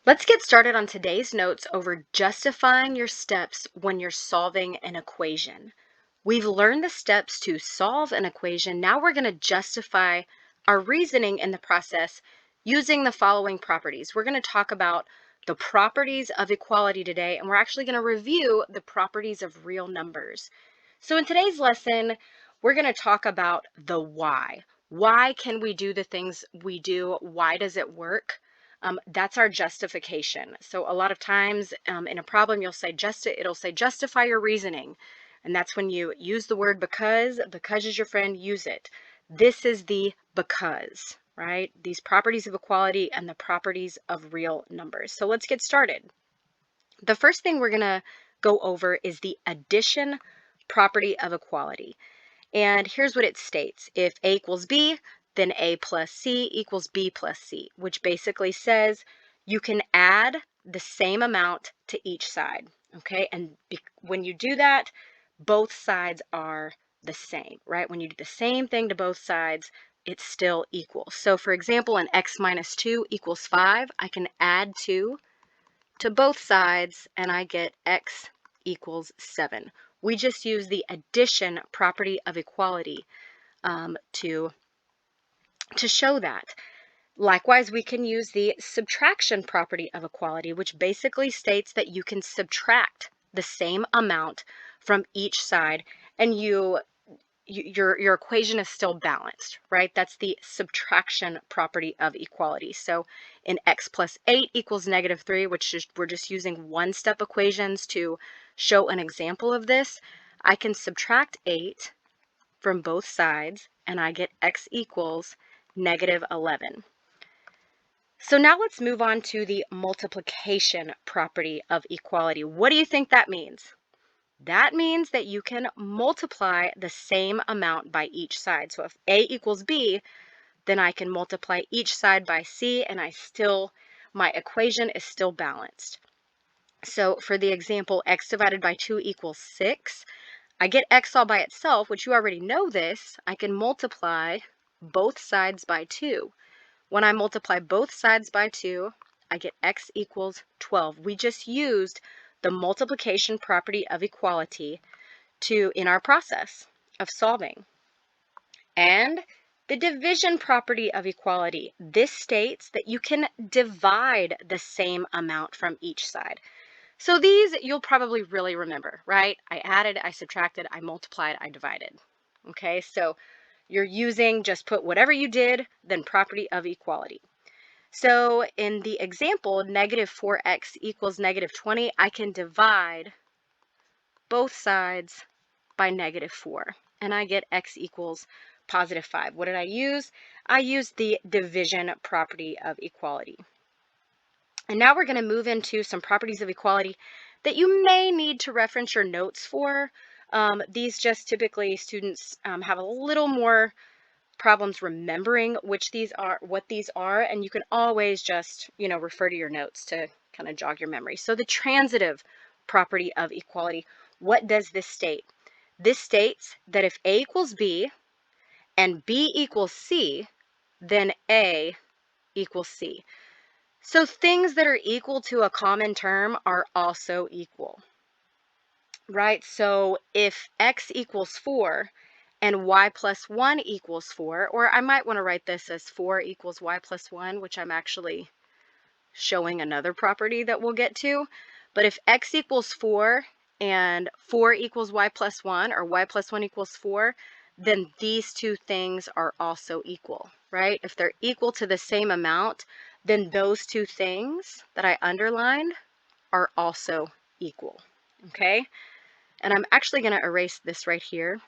Let's get started on today's notes over justifying your steps when you're solving an equation. We've learned the steps to solve an equation. Now we're going to justify our reasoning in the process using the following properties. We're going to talk about the properties of equality today, and we're actually going to review the properties of real numbers. So in today's lesson, we're going to talk about the why. Why can we do the things we do? Why does it work? That's our justification. So a lot of times in a problem, it'll say justify your reasoning. And that's when you use the word because is your friend, use it. This is the because, right? These properties of equality and the properties of real numbers. So let's get started. The first thing we're going to go over is the addition property of equality. And here's what it states. If A equals B, then A plus C equals B plus C, which basically says you can add the same amount to each side, okay? And when you do that, both sides are the same, right? When you do the same thing to both sides, it's still equal. So for example, in x minus 2 equals 5, I can add 2 to both sides and I get x equals 7. We just use the addition property of equality to show that. Likewise, we can use the subtraction property of equality, which basically states that you can subtract the same amount from each side and your equation is still balanced, right? That's the subtraction property of equality. So in x plus 8 equals negative 3, which is, we're just using one-step equations to show an example of this, I can subtract 8 from both sides and I get x equals negative 11. So now let's move on to the multiplication property of equality. What do you think that means? That means that you can multiply the same amount by each side. So if A equals B, then I can multiply each side by C and my equation is still balanced. So for the example, x divided by 2 equals 6, I get x all by itself, which you already know this. I can multiply both sides by 2. When I multiply both sides by 2, I get x equals 12. We just used the multiplication property of equality in our process of solving. And the division property of equality. This states that you can divide the same amount from each side. So these you'll probably really remember, right? I added, I subtracted, I multiplied, I divided. Okay, so you're using, just put whatever you did, then property of equality. So in the example, negative 4x equals negative 20, I can divide both sides by negative 4, and I get x equals positive 5. What did I use? I used the division property of equality. And now we're going to move into some properties of equality that you may need to reference your notes for. These just typically students have a little more problems remembering what these are, and you can always just, refer to your notes to kind of jog your memory. So the transitive property of equality, what does this state? This states that if A equals B and B equals C, then A equals C. So things that are equal to a common term are also equal, right? So if x equals 4 and y plus 1 equals 4, or I might want to write this as 4 equals y plus 1, which I'm actually showing another property that we'll get to. But if x equals 4 and 4 equals y plus 1, or y plus 1 equals 4, then these two things are also equal, right? If they're equal to the same amount, then those two things that I underlined are also equal, okay? And I'm actually going to erase this right here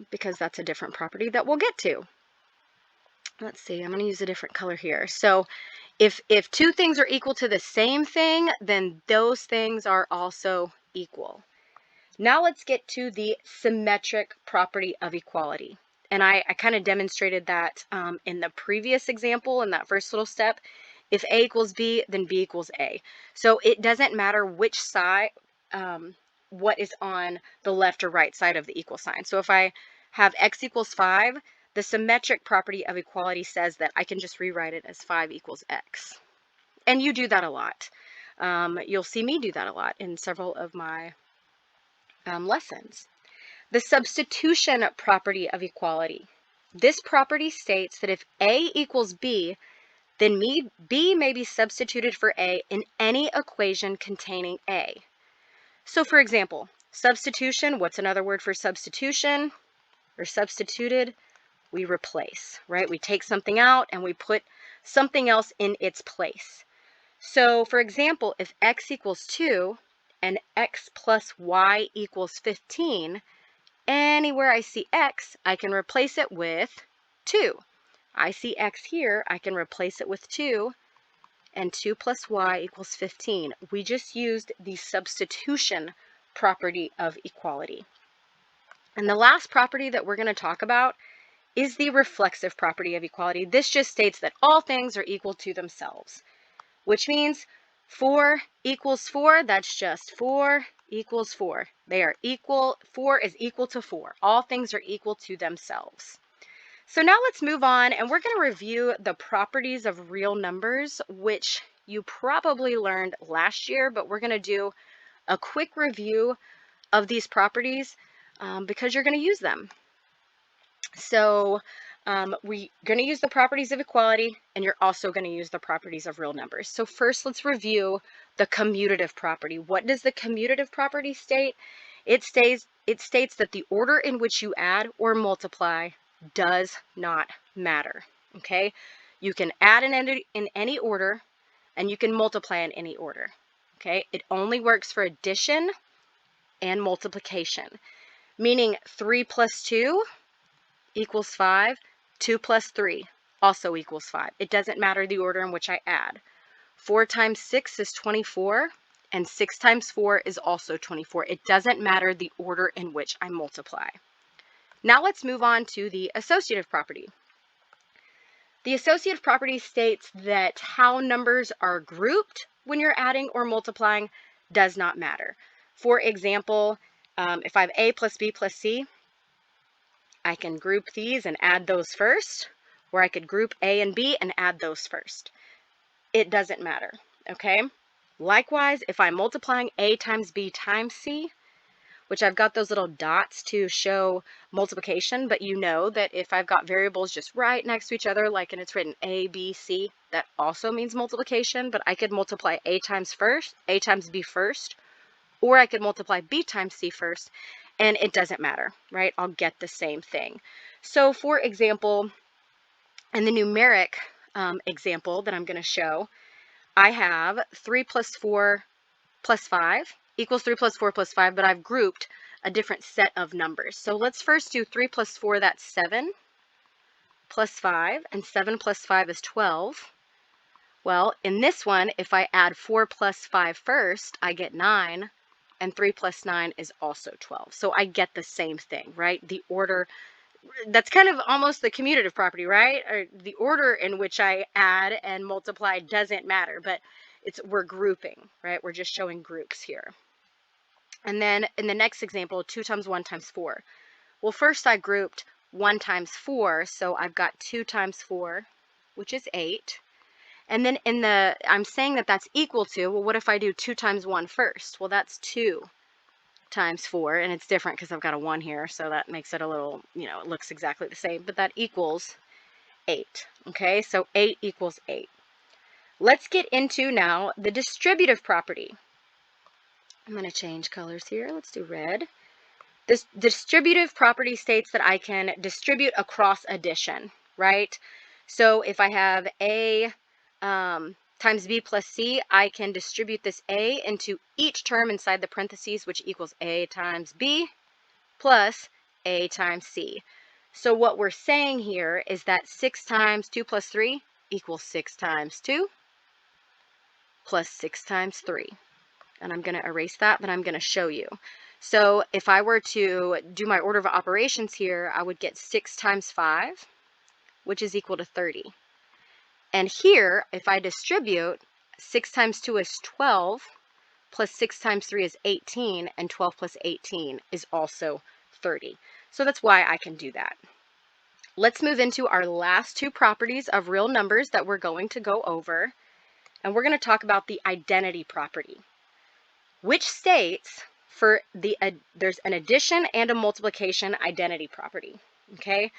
because that's a different property that we'll get to. Let's see, I'm going to use a different color here. So if two things are equal to the same thing, then those things are also equal. Now let's get to the symmetric property of equality. And I kind of demonstrated that in the previous example, in that first little step. If A equals B, then B equals A. So it doesn't matter which side, what is on the left or right side of the equal sign. So if I have x equals 5, the symmetric property of equality says that I can just rewrite it as 5 equals x. And you do that a lot. You'll see me do that a lot in several of my lessons. The substitution property of equality. This property states that if A equals B, then B may be substituted for A in any equation containing A. So for example, substitution, what's another word for substitution or substituted? We replace, right? We take something out and we put something else in its place. So for example, if x equals 2 and x plus y equals 15, anywhere I see x, I can replace it with 2. I see x here, I can replace it with 2, and 2 plus y equals 15. We just used the substitution property of equality. And the last property that we're going to talk about is the reflexive property of equality. This just states that all things are equal to themselves, which means 4 equals 4, that's just 4 equals 4. They are equal, 4 is equal to 4. All things are equal to themselves. So now let's move on, and we're going to review the properties of real numbers, which you probably learned last year, but we're going to do a quick review of these properties because you're going to use them. So we're going to use the properties of equality, and you're also going to use the properties of real numbers. So first, let's review the commutative property. What does the commutative property state? It states that the order in which you add or multiply does not matter. Okay, you can add in any order, and you can multiply in any order. Okay, it only works for addition and multiplication, meaning 3 plus 2 equals 5, 2 plus 3 also equals 5. It doesn't matter the order in which I add. 4 times 6 is 24, and 6 times 4 is also 24. It doesn't matter the order in which I multiply. Now let's move on to the associative property. The associative property states that how numbers are grouped when you're adding or multiplying does not matter. For example, if I have A plus B plus C, I can group these and add those first, or I could group A and B and add those first. It doesn't matter, okay? Likewise, if I'm multiplying A times B times C, which I've got those little dots to show multiplication, but you know that if I've got variables just right next to each other, like and it's written A, B, C, that also means multiplication, but I could multiply A times B first, or I could multiply B times C first, and it doesn't matter, right? I'll get the same thing. So for example, in the numeric example that I'm going to show, I have 3 plus 4 plus 5 equals 3 plus 4 plus 5, but I've grouped a different set of numbers. So let's first do 3 plus 4, that's 7, plus 5, and 7 plus 5 is 12. Well, in this one, if I add 4 plus 5 first, I get 9, and 3 plus 9 is also 12. So I get the same thing, right? The order, that's kind of almost the commutative property, right? Or the order in which I add and multiply doesn't matter, but we're grouping, right? We're just showing groups here. And then in the next example, 2 times 1 times 4. Well, first I grouped 1 times 4, so I've got 2 times 4, which is 8. And then I'm saying that that's equal to, well, what if I do 2 times 1 first? Well, that's 2 times 4, and it's different because I've got a 1 here, so that makes it a little, it looks exactly the same, but that equals 8. Okay, so 8 equals 8. Let's get into now the distributive property. I'm going to change colors here. Let's do red. This distributive property states that I can distribute across addition, right? So if I have A times B plus C, I can distribute this A into each term inside the parentheses, which equals A times B plus A times C. So what we're saying here is that 6 times 2 plus 3 equals 6 times 2 plus 6 times 3. And I'm going to erase that, but I'm going to show you. So if I were to do my order of operations here, I would get 6 times 5, which is equal to 30. And here, if I distribute, 6 times 2 is 12, plus 6 times 3 is 18, and 12 plus 18 is also 30. So that's why I can do that. Let's move into our last two properties of real numbers that we're going to go over. and we're going to talk about the identity property, which states for there's an addition and a multiplication identity property, okay?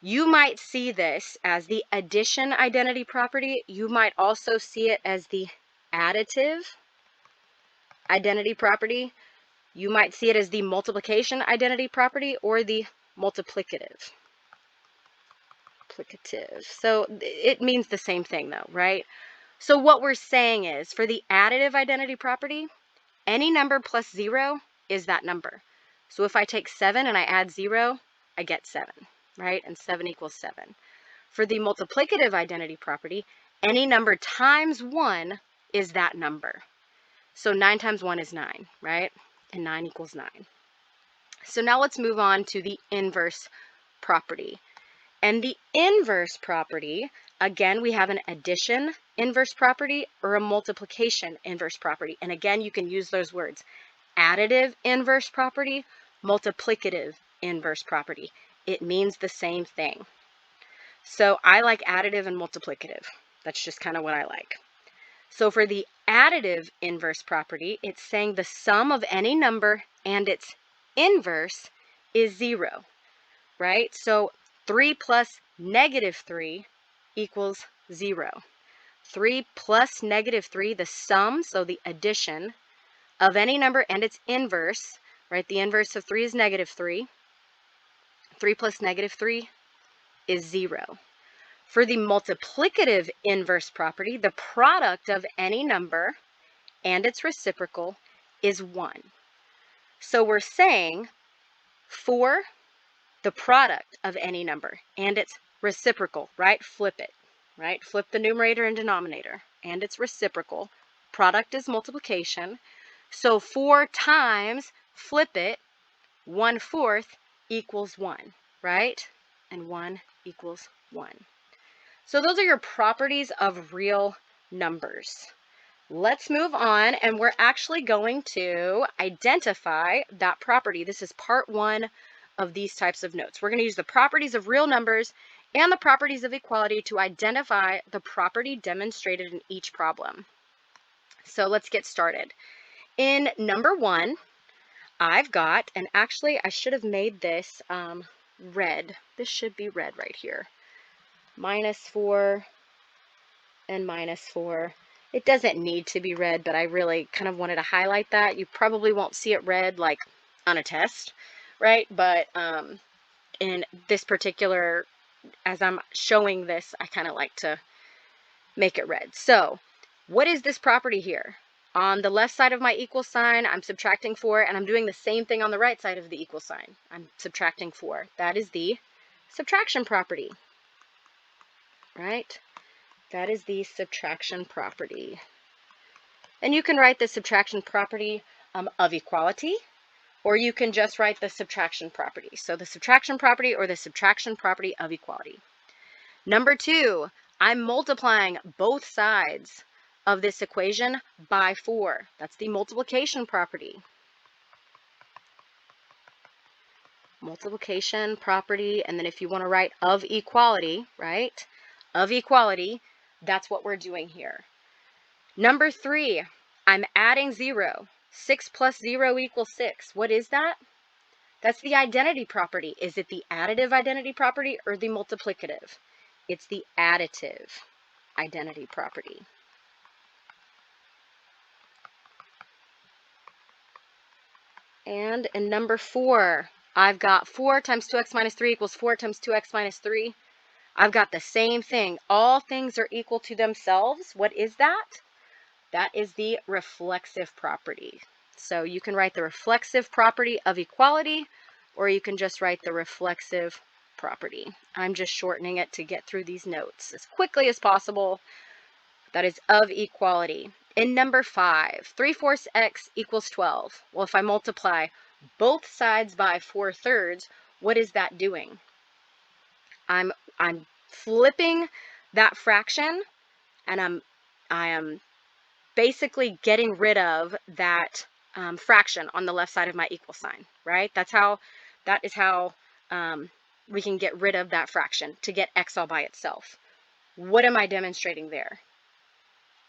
You might see this as the addition identity property. You might also see it as the additive identity property. You might see it as the multiplication identity property or the multiplicative. So it means the same thing though, right? So what we're saying is for the additive identity property, any number plus 0 is that number. So if I take 7 and I add 0, I get 7, right? And 7 equals 7. For the multiplicative identity property, any number times 1 is that number. So 9 times 1 is 9, right? And 9 equals 9. So now let's move on to the inverse property. And the inverse property, again, we have an addition inverse property or a multiplication inverse property. And again, you can use those words: additive inverse property, multiplicative inverse property. It means the same thing. So I like additive and multiplicative. That's just kind of what I like. So for the additive inverse property, it's saying the sum of any number and its inverse is 0, right? So 3 plus negative 3 equals 0. 3 plus negative 3, the sum, so the addition of any number and its inverse, right? The inverse of 3 is negative 3. 3 plus negative 3 is 0. For the multiplicative inverse property, the product of any number and its reciprocal is 1. So we're saying for the product of any number and its reciprocal, right? Flip it, right? Flip the numerator and denominator, and its reciprocal. Product is multiplication. So 4 times, flip it, 1/4 equals 1, right? And 1 equals 1. So those are your properties of real numbers. Let's move on, and we're actually going to identify that property. This is part 1 of these types of notes. We're going to use the properties of real numbers and the properties of equality to identify the property demonstrated in each problem. So let's get started. In number 1, I've got, and actually I should have made this red. This should be red right here. -4 and -4. It doesn't need to be red, but I really kind of wanted to highlight that. You probably won't see it red like on a test, right? But in this particular, as I'm showing this, I kind of like to make it red. So what is this property here? On the left side of my equal sign, I'm subtracting 4, and I'm doing the same thing on the right side of the equal sign. I'm subtracting 4. That is the subtraction property, right? That is the subtraction property. And you can write the subtraction property of equality, or you can just write the subtraction property. So the subtraction property or the subtraction property of equality. Number 2, I'm multiplying both sides of this equation by 4. That's the multiplication property. Multiplication property, and then if you want to write of equality, right? Of equality, that's what we're doing here. Number 3, I'm adding 0. 6 plus 0 equals 6. What is that? That's the identity property. Is it the additive identity property or the multiplicative? It's the additive identity property. And in number 4, I've got 4 times 2x minus 3 equals 4 times 2x minus 3. I've got the same thing. All things are equal to themselves. What is that? That is the reflexive property. So you can write the reflexive property of equality, or you can just write the reflexive property. I'm just shortening it to get through these notes as quickly as possible. That is of equality. In number 5, 3/4 x equals 12. Well, if I multiply both sides by 4/3, what is that doing? I'm flipping that fraction, and I am basically getting rid of that fraction on the left side of my equal sign, right? That is how we can get rid of that fraction to get x all by itself. What am I demonstrating there?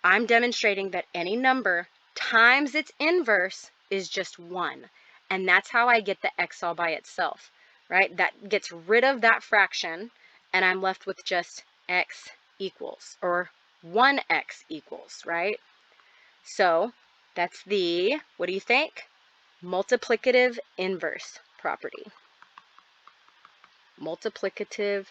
I'm demonstrating that any number times its inverse is just 1. And that's how I get the x all by itself, right? That gets rid of that fraction, and I'm left with just x equals, or 1x equals, right? So that's the, what do you think? Multiplicative inverse property. Multiplicative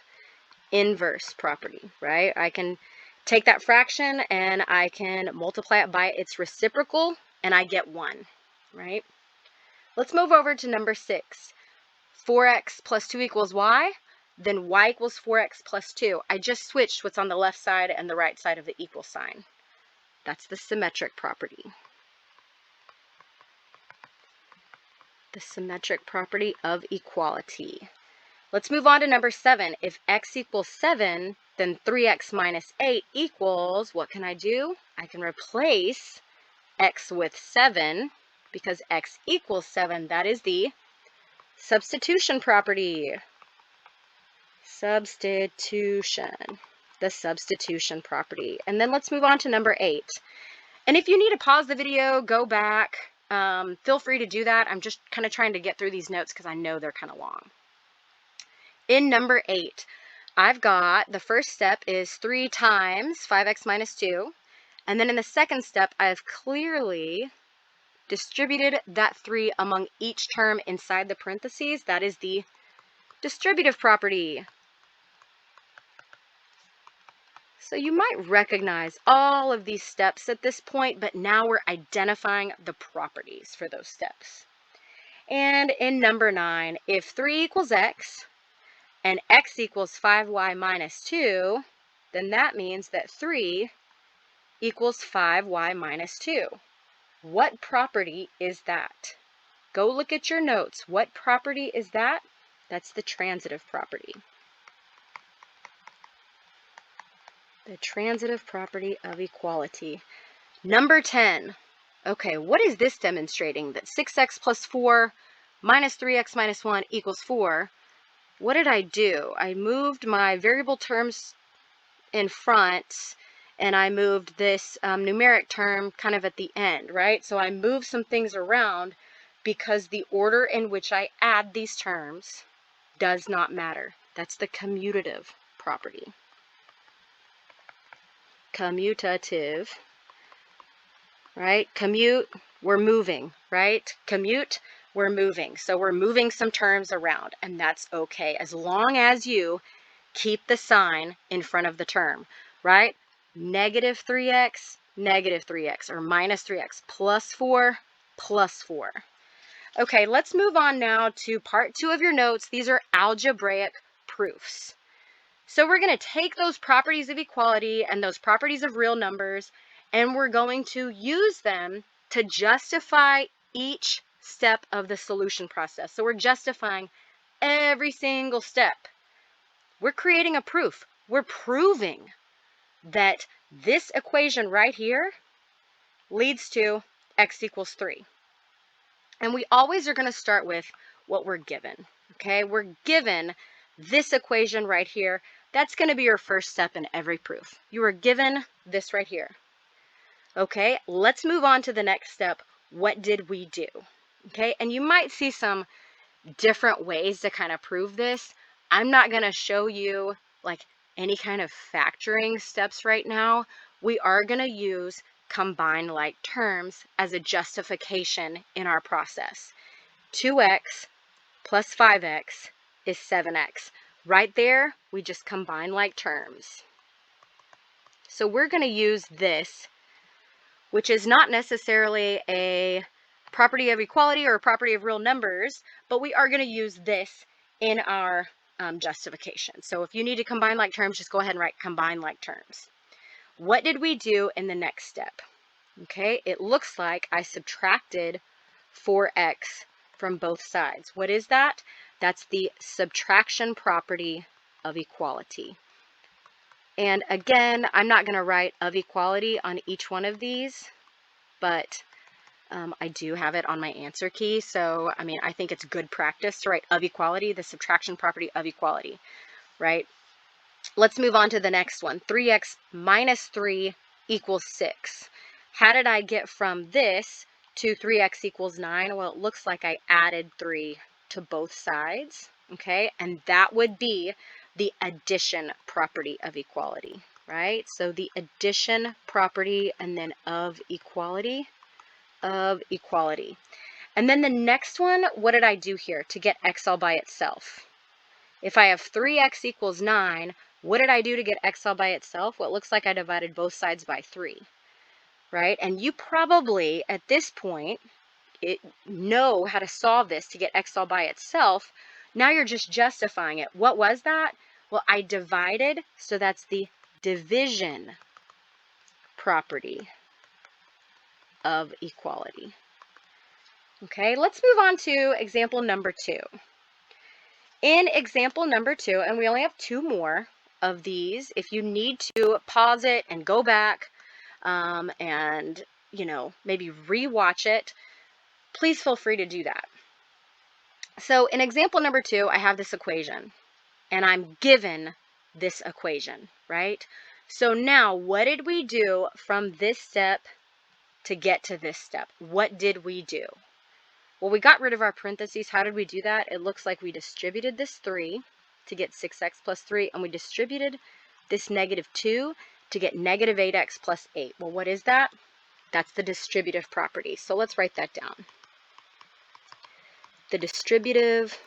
inverse property, right? I can take that fraction and I can multiply it by its reciprocal and I get 1, right? Let's move over to number 6. 4x plus 2 equals y, then y equals 4x plus 2. I just switched what's on the left side and the right side of the equal sign. That's the symmetric property. The symmetric property of equality. Let's move on to number 7. If x equals 7, then 3x minus 8 equals, what can I do? I can replace x with 7 because x equals 7. That is the substitution property. Substitution. The substitution property. And then let's move on to number 8. And if you need to pause the video, go back, feel free to do that. I'm just kind of trying to get through these notes because I know they're kind of long. In number 8, I've got the first step is 3 times 5x minus 2. And then in the second step, I've clearly distributed that 3 among each term inside the parentheses. That is the distributive property. So you might recognize all of these steps at this point, but now we're identifying the properties for those steps. And in number 9, if 3 equals x, and x equals 5y minus 2, then that means that 3 equals 5y minus 2. What property is that? Go look at your notes. What property is that? That's the transitive property. The transitive property of equality. Number 10. Okay, what is this demonstrating? That 6x plus 4 minus 3x minus 1 equals 4. What did I do? I moved my variable terms in front, and I moved this numeric term kind of at the end, right? So I moved some things around because the order in which I add these terms does not matter. That's the commutative property. Commutative, right? Commute, we're moving, right? Commute, we're moving. So we're moving some terms around, and that's okay as long as you keep the sign in front of the term, right? Negative 3x, or minus 3x, plus 4, plus 4. Okay, let's move on now to part 2 of your notes. These are algebraic proofs. So we're going to take those properties of equality and those properties of real numbers, and we're going to use them to justify each step of the solution process. So we're justifying every single step. We're creating a proof. We're proving that this equation right here leads to x equals 3. And we always are going to start with what we're given. Okay, we're given this equation right here. That's going to be your first step in every proof. You are given this right here. Okay, let's move on to the next step. What did we do? Okay, and you might see some different ways to kind of prove this. I'm not going to show you like any kind of factoring steps right now. We are going to use combine like terms as a justification in our process. 2x plus 5x is 7x. Right there, we just combine like terms. So we're going to use this, which is not necessarily a property of equality or a property of real numbers, but we are going to use this in our justification. So if you need to combine like terms, just go ahead and write combine like terms. What did we do in the next step? Okay, it looks like I subtracted 4x from both sides. What is that? That's the subtraction property of equality. And again, I'm not going to write of equality on each one of these, but I do have it on my answer key. So, I mean, I think it's good practice to write of equality, the subtraction property of equality, right? Let's move on to the next one. 3x minus 3 equals 6. How did I get from this to 3x equals 9? Well, it looks like I added 3 to both sides, okay? And that would be the addition property of equality, right? So the addition property and then of equality. And then the next one, what did I do here to get x all by itself? If I have 3x equals 9, what did I do to get x all by itself? Well, it looks like I divided both sides by 3, right? And you probably, at this point, know how to solve this to get x all by itself. Now you're just justifying it. What was that? Well, I divided, so that's the division property of equality. Okay, let's move on to example number 2. In example number 2, and we only have 2 more of these, if you need to pause it and go back and, maybe rewatch it, please feel free to do that. So in example number 2, I have this equation, and I'm given this equation, right? So now, what did we do from this step to get to this step? What did we do? Well, we got rid of our parentheses. How did we do that? It looks like we distributed this 3 to get 6x plus 3, and we distributed this negative 2 to get negative 8x plus 8. Well, what is that? That's the distributive property. So let's write that down. The distributive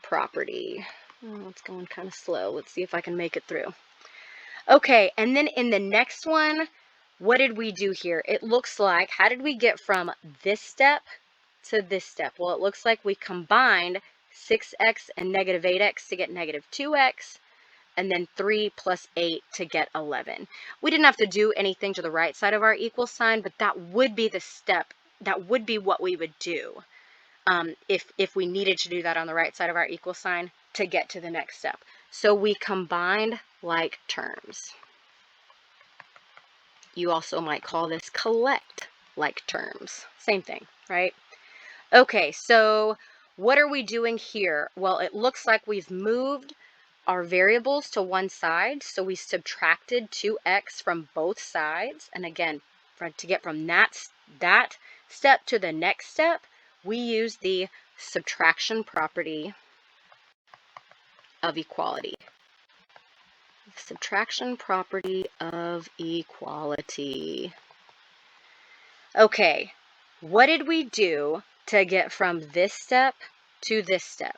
property. Oh, it's going kind of slow. Let's see if I can make it through. Okay, and then in the next one, what did we do here? It looks like, how did we get from this step to this step? Well, it looks like we combined 6x and negative 8x to get negative 2x, and then 3 plus 8 to get 11. We didn't have to do anything to the right side of our equal sign, but that would be the step. That would be what we would do if we needed to do that on the right side of our equal sign to get to the next step. So we combined like terms. You also might call this collect like terms. Same thing, right? Okay, so what are we doing here? Well, it looks like we've moved our variables to one side, so we subtracted 2x from both sides. And again, to get from that step to the next step, we use the subtraction property of equality. Subtraction property of equality. Okay, what did we do to get from this step to this step?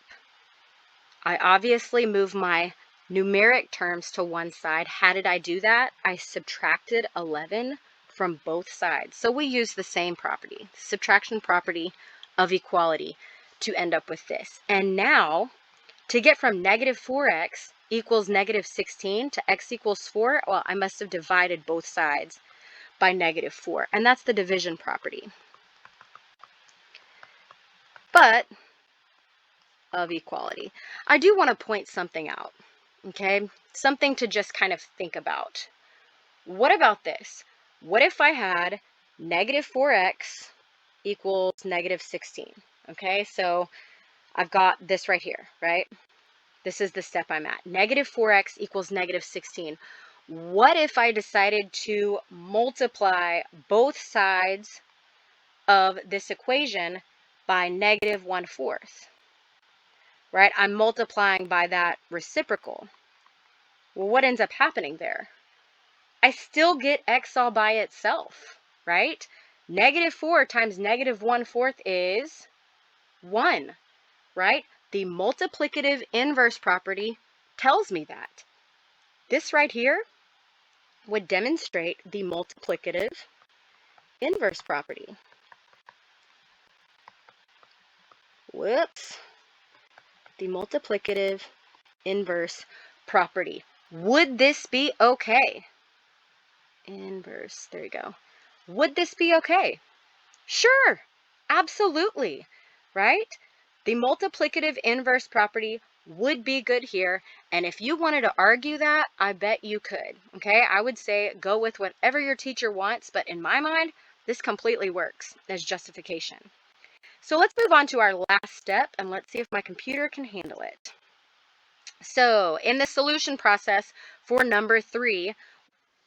I obviously moved my numeric terms to one side. How did I do that? I subtracted 11 from both sides. So we use the same property, subtraction property of equality, to end up with this. And now, to get from negative 4x equals negative 16 to x equals 4, well, I must have divided both sides by negative 4. And that's the division property. But of equality. I do want to point something out, okay? Something to just kind of think about. What about this? What if I had negative 4x equals negative 16, okay? So I've got this right here, right? This is the step I'm at. Negative 4x equals negative 16. What if I decided to multiply both sides of this equation by negative 1/4? Right? I'm multiplying by that reciprocal. Well, what ends up happening there? I still get x all by itself, right? Negative 4 times negative 1/4 is 1, right? The multiplicative inverse property tells me that. This right here would demonstrate the multiplicative inverse property. Whoops. The multiplicative inverse property. Would this be okay? Inverse, there you go. Would this be okay? Sure, absolutely, right? The multiplicative inverse property would be good here, and if you wanted to argue that, I bet you could, okay? I would say go with whatever your teacher wants, but in my mind, this completely works as justification. So let's move on to our last step, and let's see if my computer can handle it. So in the solution process for number 3,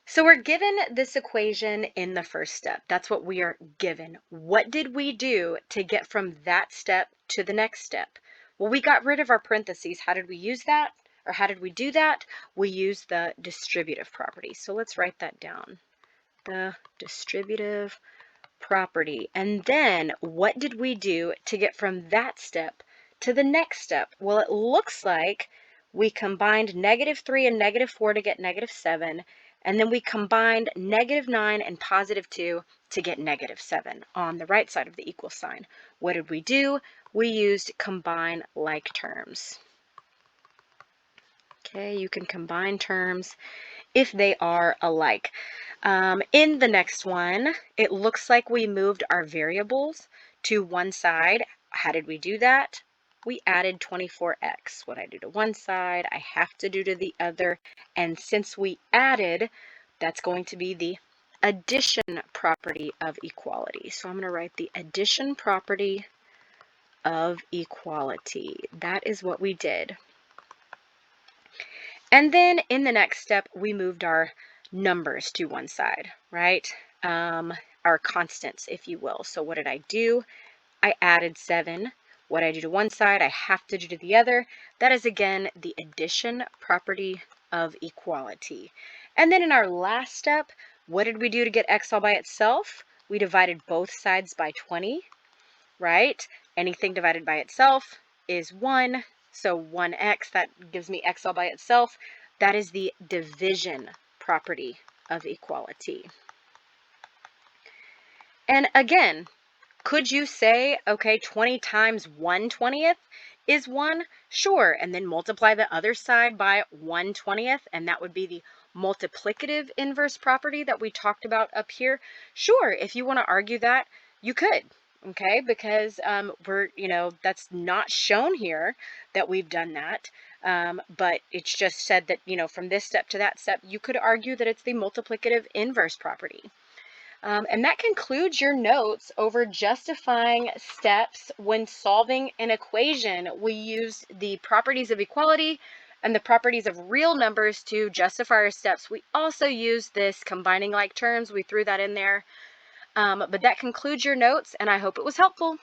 So we're given this equation in the first step. That's what we are given. What did we do to get from that step to the next step? Well, we got rid of our parentheses. How did we use that? Or how did we do that? We used the distributive property. So let's write that down. The distributive property. And then what did we do to get from that step to the next step? Well, it looks like we combined -3 and -4 to get -7, and then we combined -9 and +2 to get -7 on the right side of the equal sign. What did we do? We used combine like terms. Okay, you can combine terms if they are alike. In the next one, it looks like we moved our variables to one side. How did we do that? We added 24x. What I do to one side, I have to do to the other. And since we added, that's going to be the addition property of equality. So I'm going to write the addition property of equality. That is what we did. And then in the next step, we moved our numbers to one side, right? Our constants, if you will. So what did I do? I added 7. What I do to one side, I have to do to the other. That is, again, the addition property of equality. And then in our last step, what did we do to get x all by itself? We divided both sides by 20, right? Anything divided by itself is 1. So 1x, that gives me x all by itself. That is the division property of equality. And again, could you say, okay, 20 times 1/20th is 1? Sure, and then multiply the other side by 1/20th, and that would be the multiplicative inverse property that we talked about up here. Sure, if you want to argue that, you could. Okay, because that's not shown here that we've done that, but it's just said that, from this step to that step, you could argue that it's the multiplicative inverse property. And that concludes your notes over justifying steps when solving an equation. We used the properties of equality and the properties of real numbers to justify our steps. We also used this combining like terms. We threw that in there. But that concludes your notes, and I hope it was helpful.